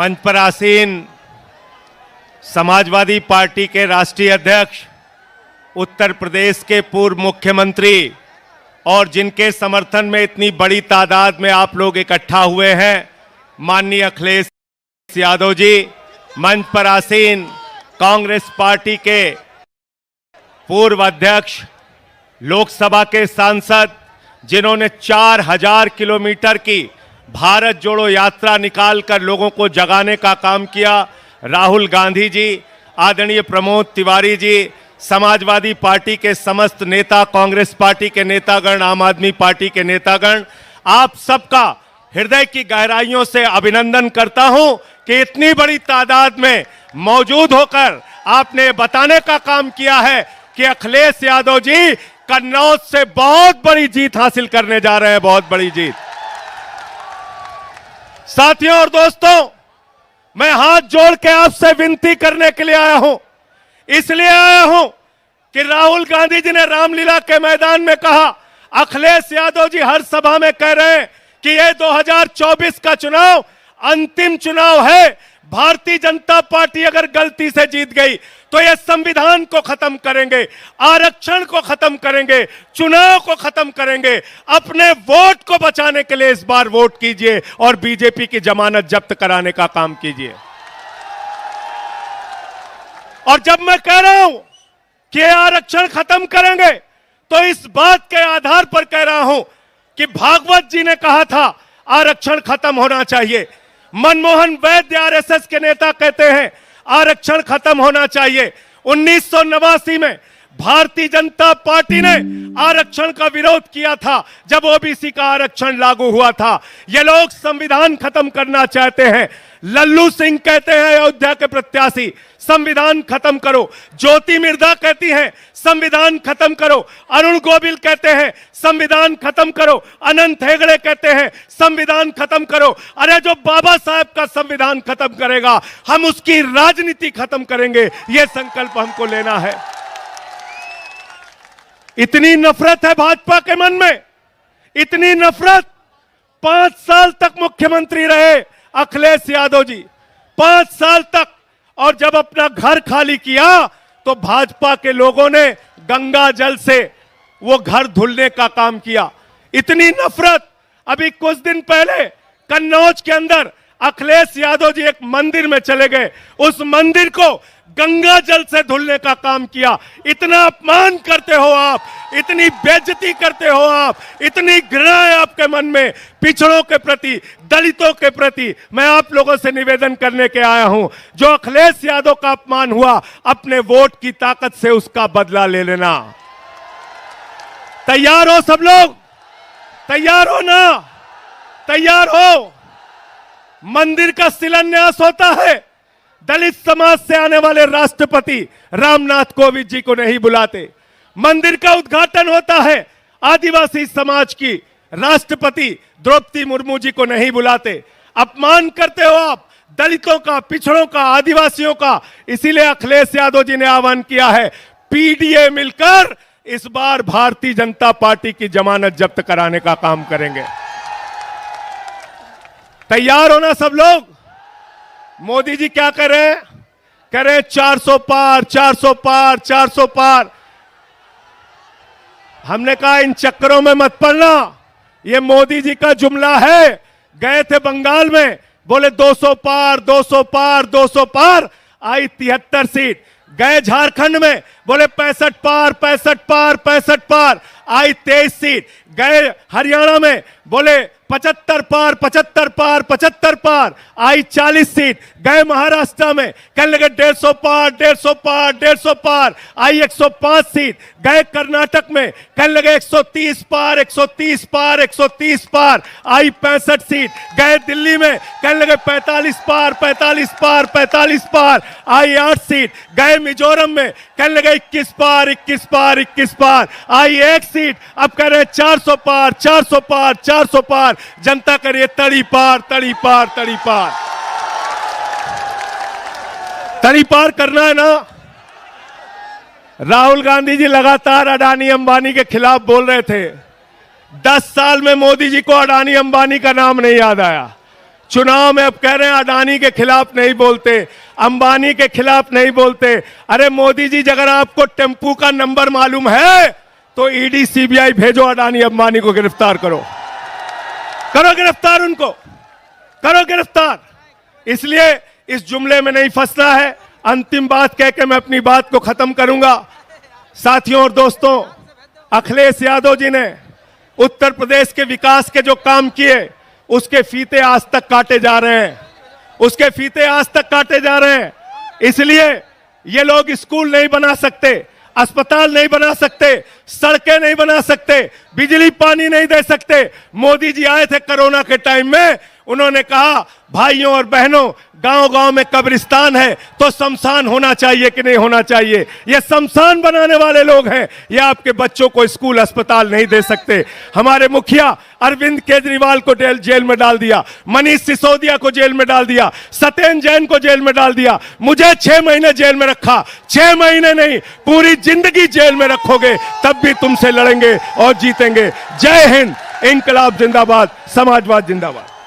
मंच पर आसीन समाजवादी पार्टी के राष्ट्रीय अध्यक्ष, उत्तर प्रदेश के पूर्व मुख्यमंत्री और जिनके समर्थन में इतनी बड़ी तादाद में आप लोग इकट्ठा हुए हैं, माननीय अखिलेश यादव जी। मंच पर आसीन कांग्रेस पार्टी के पूर्व अध्यक्ष, लोकसभा के सांसद, जिन्होंने 4000 किलोमीटर की भारत जोड़ो यात्रा निकालकर लोगों को जगाने का काम किया, राहुल गांधी जी, आदरणीय प्रमोद तिवारी जी, समाजवादी पार्टी के समस्त नेता, कांग्रेस पार्टी के नेतागण, आम आदमी पार्टी के नेतागण, आप सबका हृदय की गहराइयों से अभिनंदन करता हूं कि इतनी बड़ी तादाद में मौजूद होकर आपने बताने का काम किया है कि अखिलेश यादव जी कन्नौज से बहुत बड़ी जीत हासिल करने जा रहे हैं, बहुत बड़ी जीत। साथियों और दोस्तों, मैं हाथ जोड़ के आपसे विनती करने के लिए आया हूं, इसलिए आया हूं कि राहुल गांधी जी ने रामलीला के मैदान में कहा, अखिलेश यादव जी हर सभा में कह रहे हैं कि ये 2024 का चुनाव अंतिम चुनाव है। भारतीय जनता पार्टी अगर गलती से जीत गई तो ये संविधान को खत्म करेंगे, आरक्षण को खत्म करेंगे, चुनाव को खत्म करेंगे। अपने वोट को बचाने के लिए इस बार वोट कीजिए और बीजेपी की जमानत जब्त कराने का काम कीजिए। और जब मैं कह रहा हूं कि आरक्षण खत्म करेंगे तो इस बात के आधार पर कह रहा हूं कि भागवत जी ने कहा था आरक्षण खत्म होना चाहिए। मनमोहन वैद्य आरएसएस के नेता कहते हैं आरक्षण खत्म होना चाहिए। 1989 में भारतीय जनता पार्टी ने आरक्षण का विरोध किया था जब ओबीसी का आरक्षण लागू हुआ था। ये लोग संविधान खत्म करना चाहते हैं। लल्लू सिंह कहते हैं, अयोध्या के प्रत्याशी, संविधान खत्म करो। ज्योति मिर्धा कहती हैं संविधान खत्म करो। अरुण गोविल कहते हैं संविधान खत्म करो। अनंत हेगड़े कहते हैं संविधान खत्म करो। अरे जो बाबा साहब का संविधान खत्म करेगा, हम उसकी राजनीति खत्म करेंगे। यह संकल्प हमको लेना है। इतनी नफरत है भाजपा के मन में, इतनी नफरत। 5 साल तक मुख्यमंत्री रहे अखिलेश यादव जी, 5 साल तक। और जब अपना घर खाली किया तो भाजपा के लोगों ने गंगा जल से वो घर धुलने का काम किया। इतनी नफरत। अभी कुछ दिन पहले कन्नौज के अंदर अखिलेश यादव जी एक मंदिर में चले गए, उस मंदिर को गंगा जल से धुलने का काम किया। इतना अपमान करते हो आप, इतनी बेइज्जती करते हो आप, इतनी घृणा है आपके मन में पिछड़ों के प्रति, दलितों के प्रति। मैं आप लोगों से निवेदन करने के आया हूं, जो अखिलेश यादव का अपमान हुआ, अपने वोट की ताकत से उसका बदला ले लेना। तैयार हो सब लोग? तैयार हो ना? तैयार हो? मंदिर का शिलान्यास होता है, दलित समाज से आने वाले राष्ट्रपति रामनाथ कोविंद जी को नहीं बुलाते। मंदिर का उद्घाटन होता है, आदिवासी समाज की राष्ट्रपति द्रौपदी मुर्मू जी को नहीं बुलाते। अपमान करते हो आप दलितों का, पिछड़ों का, आदिवासियों का। इसीलिए अखिलेश यादव जी ने आह्वान किया है, पीडीए मिलकर इस बार भारतीय जनता पार्टी की जमानत जब्त कराने का काम करेंगे। तैयार हो ना सब लोग? मोदी जी क्या कर रहे हैं? कह रहे हैं 400 पार, 400 पार, 400 पार। हमने कहा इन चक्करों में मत पड़ना, ये मोदी जी का जुमला है। गए थे बंगाल में, बोले 200 पार, 200 पार, 200 पार, आई 73 सीट। गए झारखंड में, बोले 65 पार, 65 पार, 65 पार, आई 23 सीट। गए हरियाणा में, बोले 75 पार, 75 पार, 75 पार, आई 40 सीट। गए महाराष्ट्र में, कहने लगे 150 पार, 150 पार, 150 पार, आई 105 सीट। गए कर्नाटक में, कहने लगे 130 पार, 130 पार, 130 पार, आई 65 सीट। गए दिल्ली में, कहने लगे 45 पार, 45 पार, 45 पार, आई 8 सीट। गए मिजोरम में, कहने लगे 21 पार, 21 पार, 21 पार, आई 1 सीट। अब कह रहे 400 पार, 400 पार, 400 पार। जनता करिए तड़ी पार, तड़ी पार, तड़ी पार। तड़ी पार करना है ना? राहुल गांधी जी लगातार अडानी अंबानी के खिलाफ बोल रहे थे। 10 साल में मोदी जी को अडानी अंबानी का नाम नहीं याद आया। चुनाव में अब कह रहे हैं अडानी के खिलाफ नहीं बोलते, अंबानी के खिलाफ नहीं बोलते। अरे मोदी जी, अगर आपको टेम्पू का नंबर मालूम है तो ईडी सीबीआई भेजो, अडानी अंबानी को गिरफ्तार करो, करो गिरफ्तार, उनको करो गिरफ्तार। इसलिए इस जुमले में नहीं फंसना है। अंतिम बात कह के मैं अपनी बात को खत्म करूंगा। साथियों और दोस्तों, अखिलेश यादव जी ने उत्तर प्रदेश के विकास के जो काम किए उसके फीते आज तक काटे जा रहे हैं, उसके फीते आज तक काटे जा रहे हैं। इसलिए ये लोग स्कूल नहीं बना सकते, अस्पताल नहीं बना सकते, सड़कें नहीं बना सकते, बिजली पानी नहीं दे सकते। मोदी जी आए थे कोरोना के टाइम में, उन्होंने कहा भाइयों और बहनों, गांव-गांव में कब्रिस्तान है तो शमशान होना चाहिए कि नहीं होना चाहिए। ये शमशान बनाने वाले लोग हैं, ये आपके बच्चों को स्कूल अस्पताल नहीं दे सकते। हमारे मुखिया अरविंद केजरीवाल को जेल में डाल दिया, मनीष सिसोदिया को जेल में डाल दिया, सत्येंद्र जैन को जेल में डाल दिया, मुझे 6 महीने जेल में रखा। 6 महीने नहीं, पूरी जिंदगी जेल में रखोगे तब भी तुमसे लड़ेंगे और जीतेंगे। जय हिंद, इंकलाब जिंदाबाद, समाजवाद जिंदाबाद।